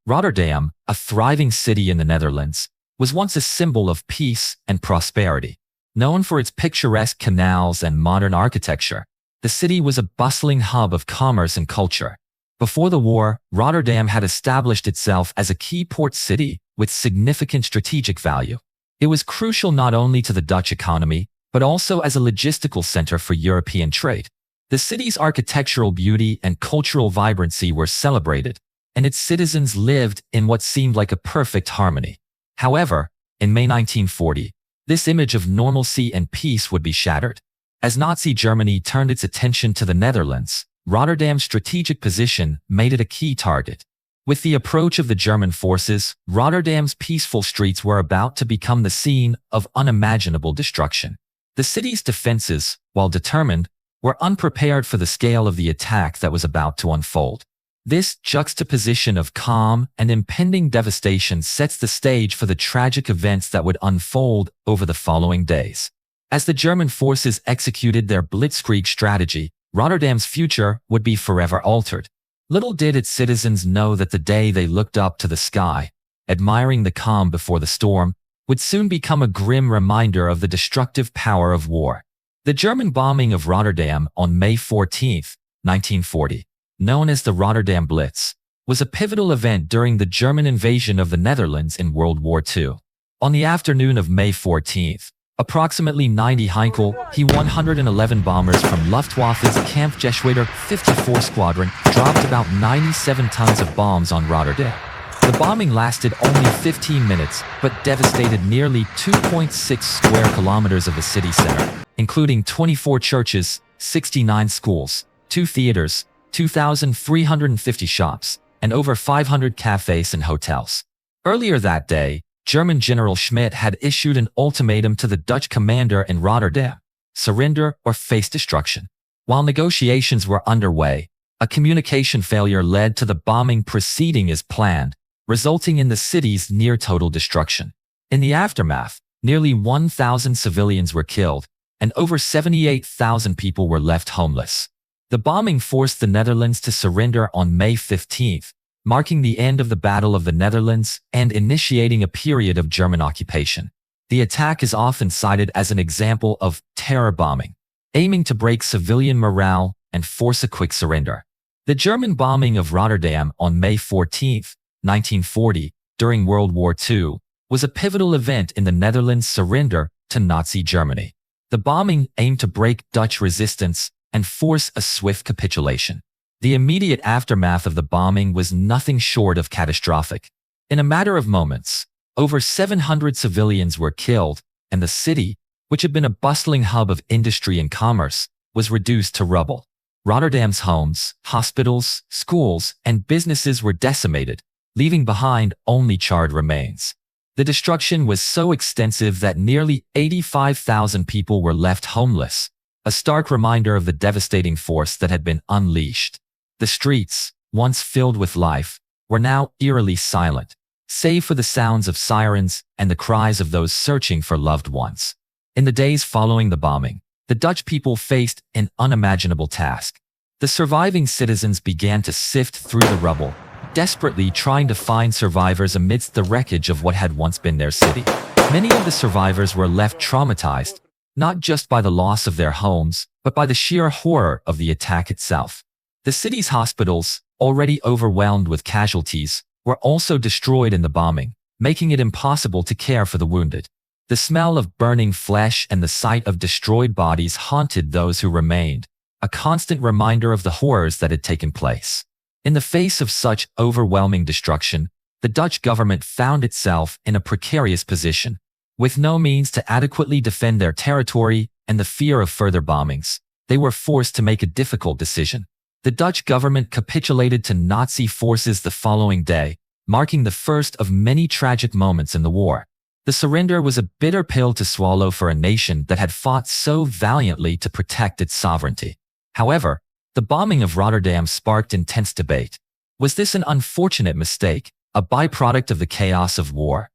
Rotterdam, a thriving city in the Netherlands, was once a symbol of peace and prosperity. Known for its picturesque canals and modern architecture, the city was a bustling hub of commerce and culture. Before the war, Rotterdam had established itself as a key port city with significant strategic value. It was crucial not only to the Dutch economy, but also as a logistical center for European trade. The city's architectural beauty and cultural vibrancy were celebrated, and its citizens lived in what seemed like a perfect harmony. However, in May 1940, this image of normalcy and peace would be shattered. As Nazi Germany turned its attention to the Netherlands, Rotterdam's strategic position made it a key target. With the approach of the German forces, Rotterdam's peaceful streets were about to become the scene of unimaginable destruction. The city's defenses, while determined, were unprepared for the scale of the attack that was about to unfold. This juxtaposition of calm and impending devastation sets the stage for the tragic events that would unfold over the following days. As the German forces executed their Blitzkrieg strategy, Rotterdam's future would be forever altered. Little did its citizens know that the day they looked up to the sky, admiring the calm before the storm, would soon become a grim reminder of the destructive power of war. The German bombing of Rotterdam on May 14, 1940, known as the Rotterdam Blitz, was a pivotal event during the German invasion of the Netherlands in World War II. On the afternoon of May 14th, approximately 90 Heinkel He-111 bombers from Luftwaffe's Kampfgeschwader 54 Squadron dropped about 97 tons of bombs on Rotterdam. The bombing lasted only 15 minutes, but devastated nearly 2.6 square kilometers of the city center, including 24 churches, 69 schools, 2 theaters, 2,350 shops, and over 500 cafes and hotels. Earlier that day, German General Schmidt had issued an ultimatum to the Dutch commander in Rotterdam: surrender or face destruction. While negotiations were underway, a communication failure led to the bombing proceeding as planned, resulting in the city's near-total destruction. In the aftermath, nearly 1,000 civilians were killed, and over 78,000 people were left homeless. The bombing forced the Netherlands to surrender on May 15th, marking the end of the Battle of the Netherlands and initiating a period of German occupation. The attack is often cited as an example of terror bombing, aiming to break civilian morale and force a quick surrender. The German bombing of Rotterdam on May 14, 1940, during World War II, was a pivotal event in the Netherlands' surrender to Nazi Germany. The bombing aimed to break Dutch resistance and force a swift capitulation. The immediate aftermath of the bombing was nothing short of catastrophic. In a matter of moments, over 700 civilians were killed, and the city, which had been a bustling hub of industry and commerce, was reduced to rubble. Rotterdam's homes, hospitals, schools, and businesses were decimated, leaving behind only charred remains. The destruction was so extensive that nearly 85,000 people were left homeless, a stark reminder of the devastating force that had been unleashed. The streets, once filled with life, were now eerily silent, save for the sounds of sirens and the cries of those searching for loved ones. In the days following the bombing, the Dutch people faced an unimaginable task. The surviving citizens began to sift through the rubble, desperately trying to find survivors amidst the wreckage of what had once been their city. Many of the survivors were left traumatized, not just by the loss of their homes, but by the sheer horror of the attack itself. The city's hospitals, already overwhelmed with casualties, were also destroyed in the bombing, making it impossible to care for the wounded. The smell of burning flesh and the sight of destroyed bodies haunted those who remained, a constant reminder of the horrors that had taken place. In the face of such overwhelming destruction, the Dutch government found itself in a precarious position. With no means to adequately defend their territory and the fear of further bombings, they were forced to make a difficult decision. The Dutch government capitulated to Nazi forces the following day, marking the first of many tragic moments in the war. The surrender was a bitter pill to swallow for a nation that had fought so valiantly to protect its sovereignty. However, the bombing of Rotterdam sparked intense debate. Was this an unfortunate mistake, a byproduct of the chaos of war?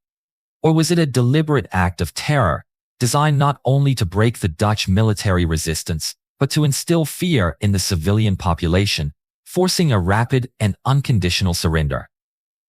Or was it a deliberate act of terror, designed not only to break the Dutch military resistance, but to instill fear in the civilian population, forcing a rapid and unconditional surrender?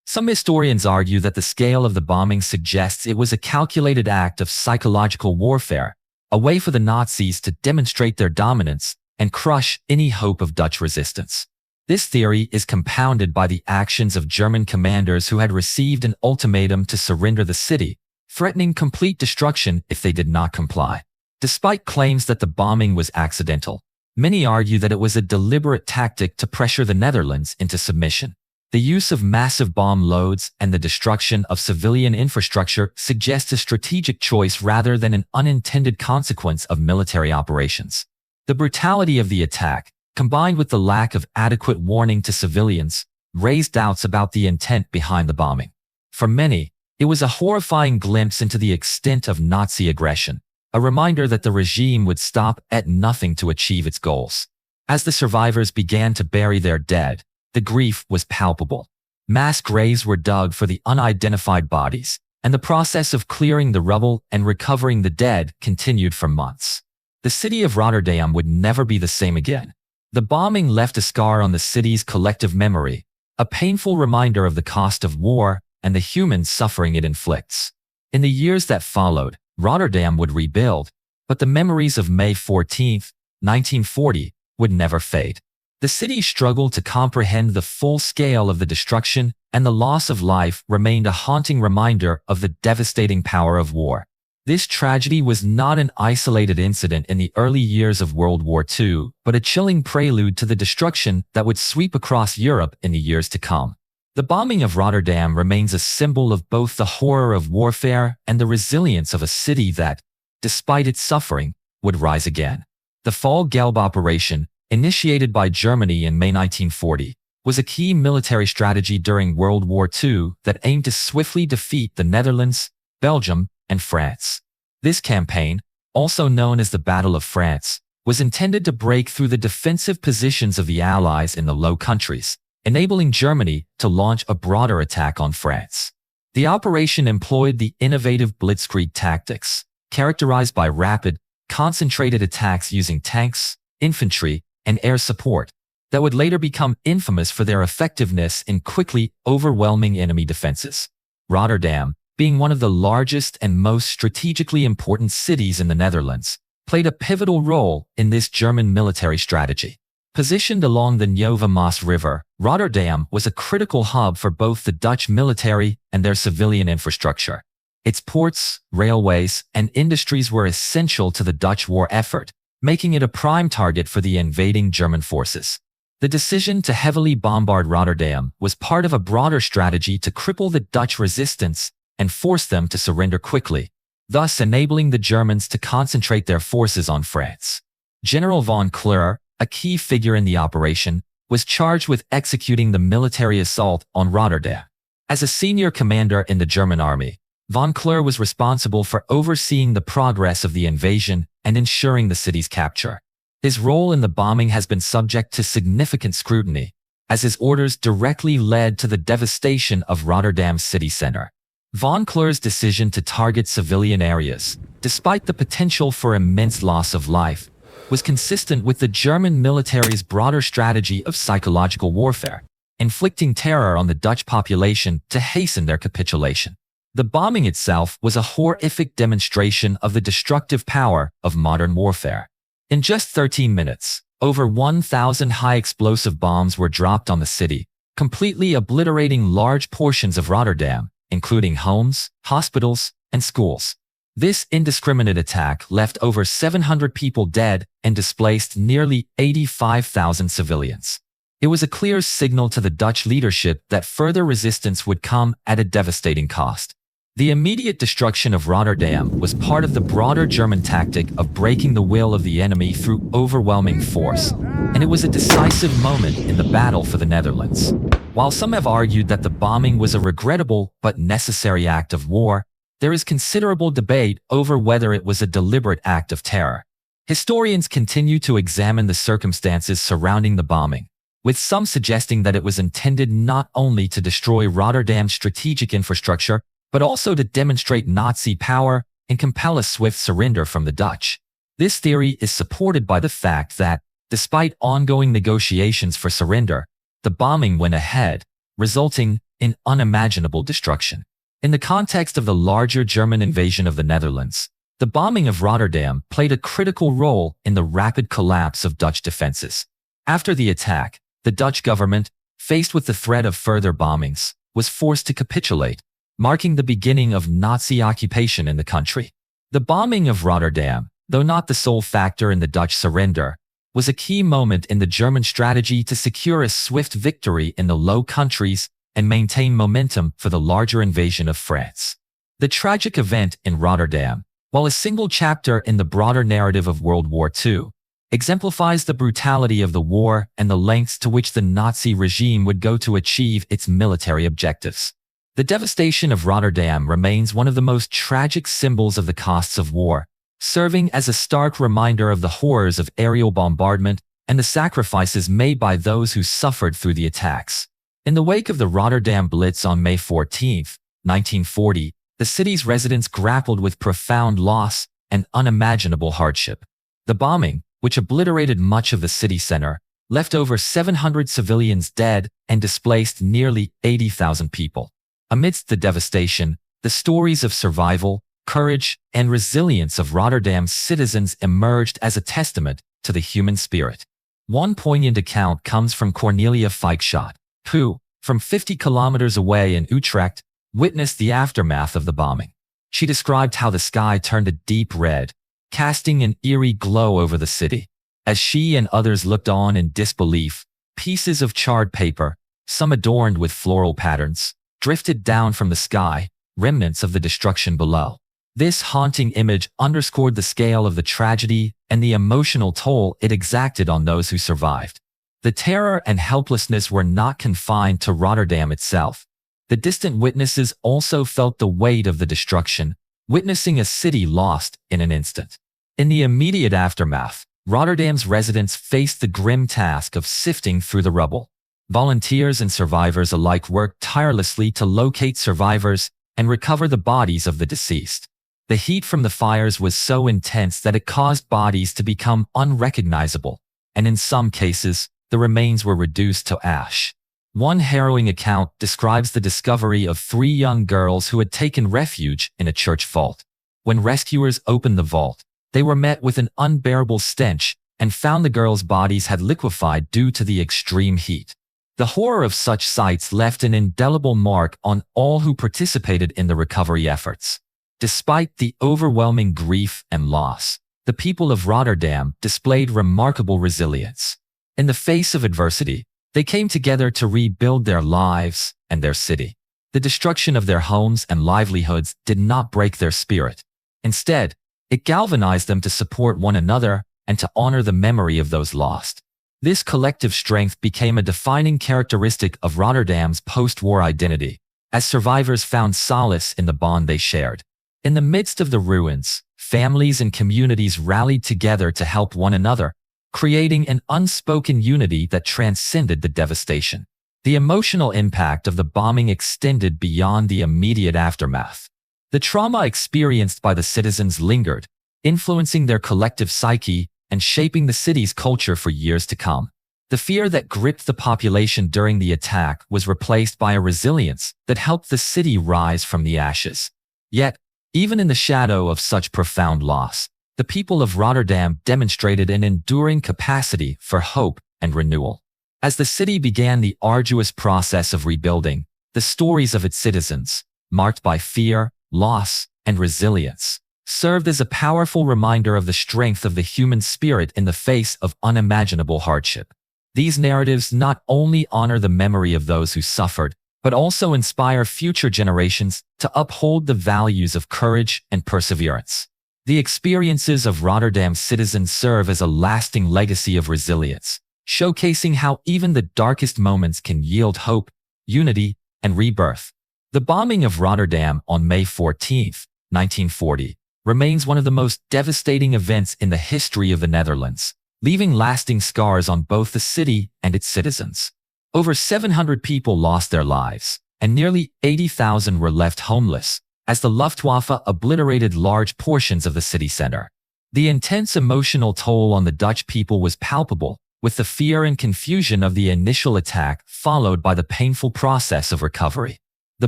Some historians argue that the scale of the bombing suggests it was a calculated act of psychological warfare, a way for the Nazis to demonstrate their dominance and crush any hope of Dutch resistance. This theory is compounded by the actions of German commanders who had received an ultimatum to surrender the city, threatening complete destruction if they did not comply. Despite claims that the bombing was accidental, many argue that it was a deliberate tactic to pressure the Netherlands into submission. The use of massive bomb loads and the destruction of civilian infrastructure suggests a strategic choice rather than an unintended consequence of military operations. The brutality of the attack, combined with the lack of adequate warning to civilians, raised doubts about the intent behind the bombing. For many, it was a horrifying glimpse into the extent of Nazi aggression, a reminder that the regime would stop at nothing to achieve its goals. As the survivors began to bury their dead, the grief was palpable. Mass graves were dug for the unidentified bodies, and the process of clearing the rubble and recovering the dead continued for months. The city of Rotterdam would never be the same again. The bombing left a scar on the city's collective memory, a painful reminder of the cost of war and the human suffering it inflicts. In the years that followed, Rotterdam would rebuild, but the memories of May 14, 1940, would never fade. The city struggled to comprehend the full scale of the destruction, and the loss of life remained a haunting reminder of the devastating power of war. This tragedy was not an isolated incident in the early years of World War II, but a chilling prelude to the destruction that would sweep across Europe in the years to come. The bombing of Rotterdam remains a symbol of both the horror of warfare and the resilience of a city that, despite its suffering, would rise again. The Fall Gelb operation, initiated by Germany in May 1940, was a key military strategy during World War II that aimed to swiftly defeat the Netherlands, Belgium, and France. This campaign, also known as the Battle of France, was intended to break through the defensive positions of the Allies in the Low Countries, enabling Germany to launch a broader attack on France. The operation employed the innovative Blitzkrieg tactics, characterized by rapid, concentrated attacks using tanks, infantry, and air support, that would later become infamous for their effectiveness in quickly overwhelming enemy defenses. Rotterdam, being one of the largest and most strategically important cities in the Netherlands, played a pivotal role in this German military strategy. Positioned along the Nieuwe Maas River, Rotterdam was a critical hub for both the Dutch military and their civilian infrastructure. Its ports, railways, and industries were essential to the Dutch war effort, making it a prime target for the invading German forces. The decision to heavily bombard Rotterdam was part of a broader strategy to cripple the Dutch resistance and force them to surrender quickly, thus enabling the Germans to concentrate their forces on France. General von Kluer, a key figure in the operation, was charged with executing the military assault on Rotterdam. As a senior commander in the German army, von Kluer was responsible for overseeing the progress of the invasion and ensuring the city's capture. His role in the bombing has been subject to significant scrutiny, as his orders directly led to the devastation of Rotterdam's city center. Von Kluer's decision to target civilian areas, despite the potential for immense loss of life, was consistent with the German military's broader strategy of psychological warfare, inflicting terror on the Dutch population to hasten their capitulation. The bombing itself was a horrific demonstration of the destructive power of modern warfare. In just 13 minutes, over 1,000 high-explosive bombs were dropped on the city, completely obliterating large portions of Rotterdam, including homes, hospitals, and schools. This indiscriminate attack left over 700 people dead and displaced nearly 85,000 civilians. It was a clear signal to the Dutch leadership that further resistance would come at a devastating cost. The immediate destruction of Rotterdam was part of the broader German tactic of breaking the will of the enemy through overwhelming force, and it was a decisive moment in the battle for the Netherlands. While some have argued that the bombing was a regrettable but necessary act of war, there is considerable debate over whether it was a deliberate act of terror. Historians continue to examine the circumstances surrounding the bombing, with some suggesting that it was intended not only to destroy Rotterdam's strategic infrastructure, but also to demonstrate Nazi power and compel a swift surrender from the Dutch. This theory is supported by the fact that, despite ongoing negotiations for surrender, the bombing went ahead, resulting in unimaginable destruction. In the context of the larger German invasion of the Netherlands, the bombing of Rotterdam played a critical role in the rapid collapse of Dutch defenses. After the attack, the Dutch government, faced with the threat of further bombings, was forced to capitulate, marking the beginning of Nazi occupation in the country. The bombing of Rotterdam, though not the sole factor in the Dutch surrender, was a key moment in the German strategy to secure a swift victory in the Low Countries and maintain momentum for the larger invasion of France. The tragic event in Rotterdam, while a single chapter in the broader narrative of World War II, exemplifies the brutality of the war and the lengths to which the Nazi regime would go to achieve its military objectives. The devastation of Rotterdam remains one of the most tragic symbols of the costs of war, serving as a stark reminder of the horrors of aerial bombardment and the sacrifices made by those who suffered through the attacks. In the wake of the Rotterdam Blitz on May 14, 1940, the city's residents grappled with profound loss and unimaginable hardship. The bombing, which obliterated much of the city center, left over 700 civilians dead and displaced nearly 80,000 people. Amidst the devastation, the stories of survival, courage, and resilience of Rotterdam's citizens emerged as a testament to the human spirit. One poignant account comes from Cornelia Feickschot, who, from 50 kilometers away in Utrecht, witnessed the aftermath of the bombing. She described how the sky turned a deep red, casting an eerie glow over the city. As she and others looked on in disbelief, pieces of charred paper, some adorned with floral patterns, drifted down from the sky, remnants of the destruction below. This haunting image underscored the scale of the tragedy and the emotional toll it exacted on those who survived. The terror and helplessness were not confined to Rotterdam itself. The distant witnesses also felt the weight of the destruction, witnessing a city lost in an instant. In the immediate aftermath, Rotterdam's residents faced the grim task of sifting through the rubble. Volunteers and survivors alike worked tirelessly to locate survivors and recover the bodies of the deceased. The heat from the fires was so intense that it caused bodies to become unrecognizable, and in some cases, the remains were reduced to ash. One harrowing account describes the discovery of 3 young girls who had taken refuge in a church vault. When rescuers opened the vault, they were met with an unbearable stench and found the girls' bodies had liquefied due to the extreme heat. The horror of such sights left an indelible mark on all who participated in the recovery efforts. Despite the overwhelming grief and loss, the people of Rotterdam displayed remarkable resilience. In the face of adversity, they came together to rebuild their lives and their city. The destruction of their homes and livelihoods did not break their spirit. Instead, it galvanized them to support one another and to honor the memory of those lost. This collective strength became a defining characteristic of Rotterdam's post-war identity, as survivors found solace in the bond they shared. In the midst of the ruins, families and communities rallied together to help one another, creating an unspoken unity that transcended the devastation. The emotional impact of the bombing extended beyond the immediate aftermath. The trauma experienced by the citizens lingered, influencing their collective psyche and shaping the city's culture for years to come. The fear that gripped the population during the attack was replaced by a resilience that helped the city rise from the ashes. Yet, even in the shadow of such profound loss, the people of Rotterdam demonstrated an enduring capacity for hope and renewal. As the city began the arduous process of rebuilding, the stories of its citizens, marked by fear, loss, and resilience, served as a powerful reminder of the strength of the human spirit in the face of unimaginable hardship. These narratives not only honor the memory of those who suffered, but also inspire future generations to uphold the values of courage and perseverance. The experiences of Rotterdam's citizens serve as a lasting legacy of resilience, showcasing how even the darkest moments can yield hope, unity, and rebirth. The bombing of Rotterdam on May 14, 1940, remains one of the most devastating events in the history of the Netherlands, leaving lasting scars on both the city and its citizens. Over 700 people lost their lives, and nearly 80,000 were left homeless, as the Luftwaffe obliterated large portions of the city center. The intense emotional toll on the Dutch people was palpable, with the fear and confusion of the initial attack followed by the painful process of recovery. The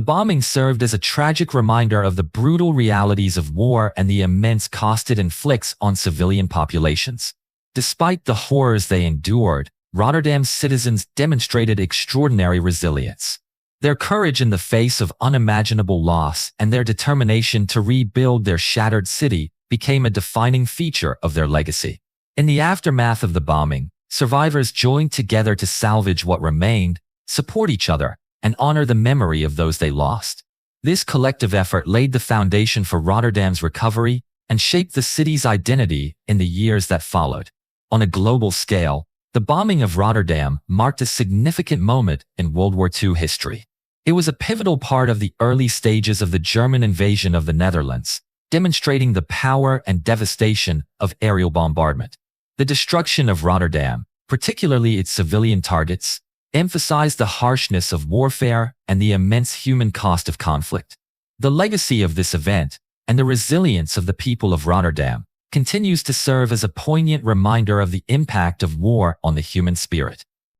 bombing served as a tragic reminder of the brutal realities of war and the immense cost it inflicts on civilian populations. Despite the horrors they endured, Rotterdam's citizens demonstrated extraordinary resilience. Their courage in the face of unimaginable loss and their determination to rebuild their shattered city became a defining feature of their legacy. In the aftermath of the bombing, survivors joined together to salvage what remained, support each other, and honor the memory of those they lost. This collective effort laid the foundation for Rotterdam's recovery and shaped the city's identity in the years that followed. On a global scale, the bombing of Rotterdam marked a significant moment in World War II history. It was a pivotal part of the early stages of the German invasion of the Netherlands, demonstrating the power and devastation of aerial bombardment. The destruction of Rotterdam, particularly its civilian targets, emphasized the harshness of warfare and the immense human cost of conflict. The legacy of this event and the resilience of the people of Rotterdam continues to serve as a poignant reminder of the impact of war on the human spirit.